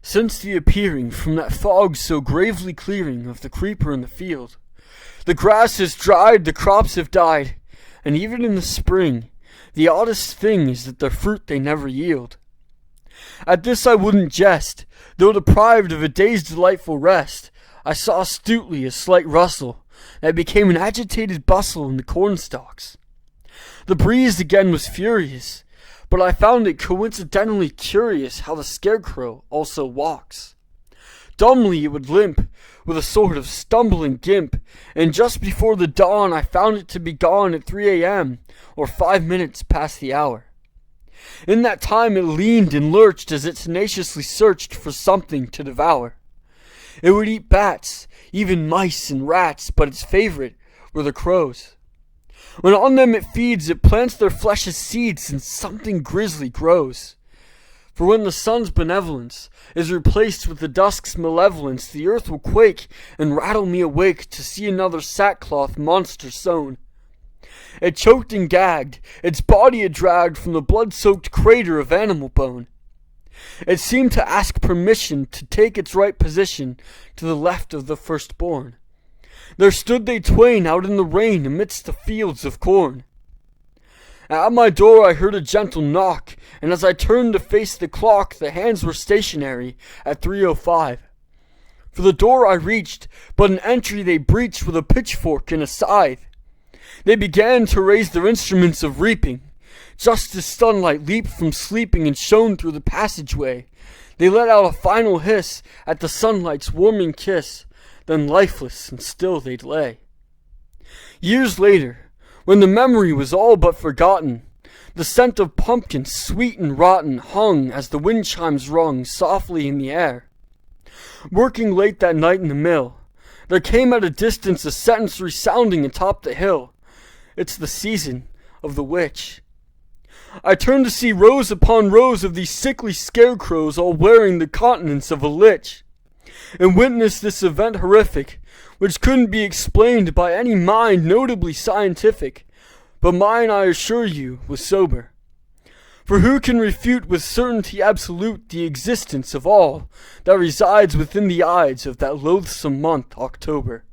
since the appearing from that fog so gravely clearing of the creeper in the field. The grass has dried, the crops have died, and even in the spring, the oddest thing is that their fruit they never yield. At this I wouldn't jest, though deprived of a day's delightful rest. I saw astutely a slight rustle, that became an agitated bustle in the cornstalks. The breeze again was furious, but I found it coincidentally curious how the Scarecrow also walks. Dumbly it would limp, with a sort of stumbling gimp, and just before the dawn I found it to be gone at 3 a.m., or 5 minutes past the hour. In that time it leaned and lurched as it tenaciously searched for something to devour. It would eat bats, even mice and rats, but its favorite were the crows. When on them it feeds, it plants their flesh as seeds, and something grisly grows. For when the sun's benevolence is replaced with the dusk's malevolence, the earth will quake and rattle me awake to see another sackcloth monster sown. It choked and gagged, its body it dragged from the blood-soaked crater of animal bone. It seemed to ask permission to take its right position to the left of the firstborn. There stood they twain out in the rain amidst the fields of corn. At my door I heard a gentle knock, and as I turned to face the clock, the hands were stationary at 3:05. For the door I reached, but an entry they breached with a pitchfork and a scythe. They began to raise their instruments of reaping. Just as sunlight leaped from sleeping and shone through the passageway, they let out a final hiss at the sunlight's warming kiss. Then lifeless and still they'd lay. Years later, when the memory was all but forgotten, the scent of pumpkin, sweet and rotten, hung as the wind chimes rung softly in the air. Working late that night in the mill, there came at a distance a sentence resounding atop the hill. It's the season of the witch. I turned to see rows upon rows of these sickly scarecrows, all wearing the countenance of a lich, and witnessed this event horrific, which couldn't be explained by any mind notably scientific, but mine, I assure you, was sober. For who can refute with certainty absolute the existence of all that resides within the ides of that loathsome month, October?